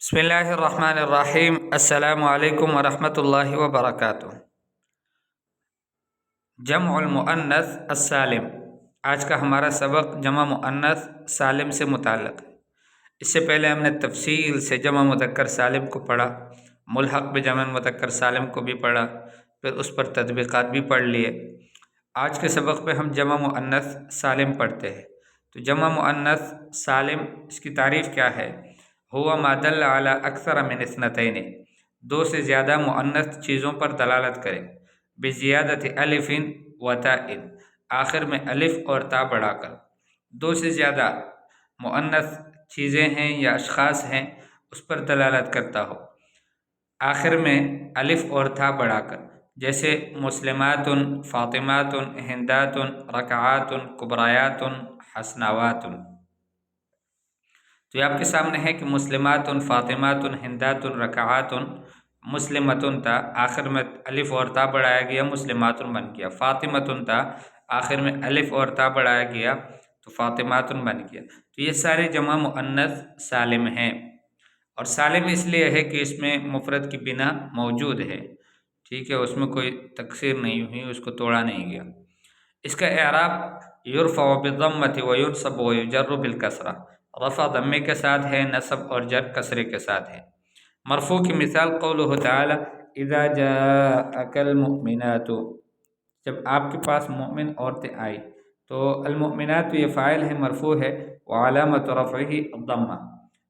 بسم اللہ الرحمن الرحیم۔ السلام علیکم ورحمۃ اللہ وبرکاتہ۔ جمع المؤنث السالم، آج کا ہمارا سبق جمع مؤنث سالم سے متعلق ہے۔ اس سے پہلے ہم نے تفصیل سے جمع مذکر سالم کو پڑھا، ملحق بجمع مذکر سالم کو بھی پڑھا، پھر اس پر تطبیقات بھی پڑھ لیے۔ آج کے سبق میں ہم جمع مؤنث سالم پڑھتے ہیں۔ تو جمع مؤنث سالم، اس کی تعریف کیا ہے؟ ہوا ما دل علی اکثر من اثنتین، دو سے زیادہ مؤنث چیزوں پر دلالت کرے، بزیادت الف و تاء، آخر میں الف اور تا بڑھا کر۔ دو سے زیادہ مؤنث چیزیں ہیں یا اشخاص ہیں، اس پر دلالت کرتا ہو، آخر میں الف اور تا بڑھا کر، جیسے مسلمات، فاطمات، ہندات، رکعات، کبرایات، حسناوات۔ تو یہ آپ کے سامنے ہے کہ مسلمات، فاطمات، ہندات، رکعات، مسلمتن تھا، آخر میں الف اور تا بڑھایا گیا، مسلمات بن گیا۔ فاطمتن تھا، آخر میں الف اور تا بڑھایا گیا تو فاطمات بن گیا۔ تو یہ سارے جمع مؤنث سالم ہیں، اور سالم اس لیے ہے کہ اس میں مفرد کی بنا موجود ہے، ٹھیک ہے، اس میں کوئی تکسیر نہیں ہوئی، اس کو توڑا نہیں گیا۔ اس کا اعراب یرفع بالضمۃ وینصب ویجر بالکسرہ، رفع ضمے کے ساتھ ہے، نصب اور جر کسرے کے ساتھ ہے۔ مرفوع کی مثال قولہ تعالی اذا جاءک المؤمنات، جب آپ کے پاس مومن عورتیں آئی، تو المؤمنات یہ فاعل ہے، مرفوع ہے، وعلامۃ رفعہ الضمہ۔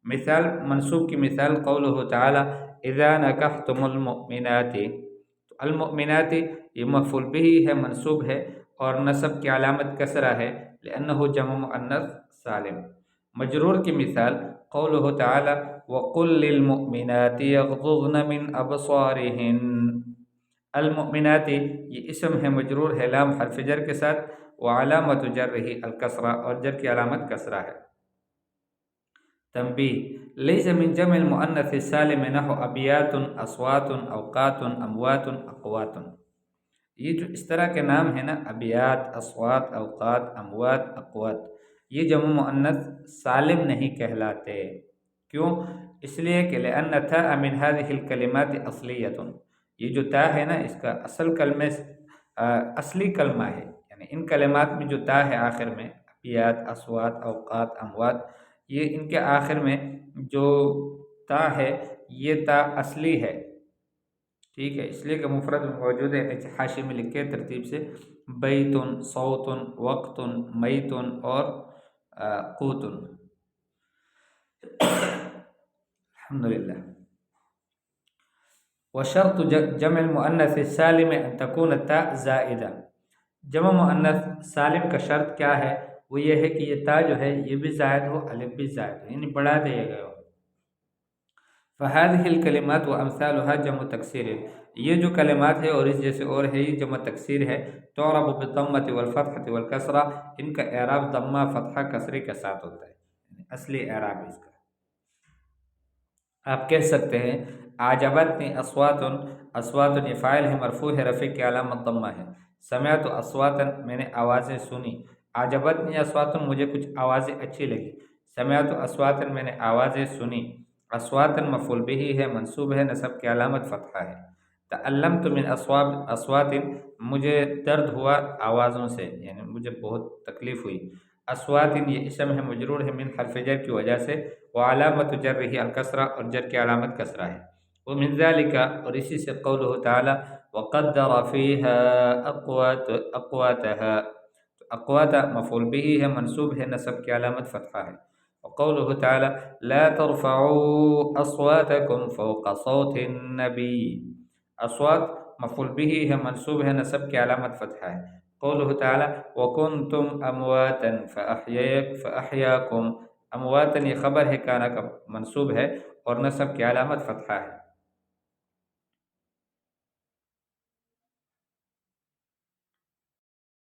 مثال منصوب کی مثال قولہ تعالی اذا نکحتم المؤمنات، تو المؤمنات یہ مفعول بہ ہے، منصوب ہے، اور نصب کی علامت کسرہ ہے لأنہ جمع مؤنث سالم۔ مجرور کی مثال قولہ تعالی وقل للمؤمنات یغضضن من ابصارہن، المؤمنات یہ اسم ہے، مجرور ہے لام حرف جر کے ساتھ، وعلامت جرہ الکسرہ، اور جر کی علامت کسرہ ہے۔ تنبیہ لیس من جمع المؤنث السالم نحو ابیات، اصوات، اوقات، اموات، اقوات۔ یہ جو اس طرح کے نام ہیں نا، ابیات، اصوات، اوقات، اموات، اقوات، یہ جمع مؤنث سالم نہیں کہلاتے۔ کیوں؟ اس لیے کہ لأن تاء من هذه الكلمات اصلیۃ، یہ جو تا ہے نا، اس کا اصل کلمے اصلی کلمہ ہے، یعنی ان کلمات میں جو تا ہے آخر میں، ابیات، اصوات، اوقات، اموات، یہ ان کے آخر میں جو تا ہے، یہ تا اصلی ہے، ٹھیک ہے، اس لیے کہ مفرد میں موجود ہے۔ نیچے حاشی میں لکھے ترتیب سے بیت، صوت، وقت، میت اور قوت۔ الحمدللہ۔ وشرط جمع المؤنث السالم ان تكون التاء زائدہ، جمع مؤنث سالم کا شرط کیا ہے؟ وہ یہ ہے کہ یہ تا جو ہے یہ بھی زائد ہو، الف بھی زائد ہو، یعنی بڑھا دیا گیا ہو۔ فهذه الكلمات وامثالها جمع تکسیر، یہ جو کلمات ہے اور اس جیسے اور ہے، یہ جمع تکسیر ہے۔ تعرب بالضمۃ والفتحۃ والکسرہ، ان کا اعراب ضمہ، فتحہ، کسرے کے ساتھ ہوتا ہے، یعنی اصلی اعراب اس کا۔ آپ کہہ سکتے ہیں اعجبتنی اصوات، اصوات یہ فاعل ہے، مرفوع ہے، رفع کی علامت ضمہ ہے۔ سمعت اصواتا، میں نے آوازیں سنی۔ اعجبتنی اصوات، مجھے کچھ آوازیں اچھی لگی۔ سمعت اصواتا، میں نے آوازیں سنی۔ اصواتا مفعول بہ ہے، منصوب ہے، نصب کی علامت فتحہ ہے۔ تعلمت من اصوات، مجھے درد ہوا آوازوں سے، یعنی مجھے بہت تکلیف ہوئی۔ اصوات یہ اسم ہے، مجرور ہے من حرف جر کی وجہ سے، وعلامت جرہ الکسرہ، اور جر کی علامت کسرہ ہے۔ ومن ذلك، اور اسی سے قولہ تعالی وقدر فیها اقواتها، اقوات مفعول بہ ہے، منصوب ہے، نصب کی علامت فتحہ ہے۔ وقولہ تعالی لا ترفعوا اصواتکم فوق صوت النبی، اصوات مفعول بہ ہے، منصوب ہے، نصب کی علامت فتحہ ہے۔ قولہ تعالی وکنتم امواتا فاحیاکم، امواتا یہ خبر ہے، کانا کا منصوب ہے، اور نصب کی علامت فتحہ ہے۔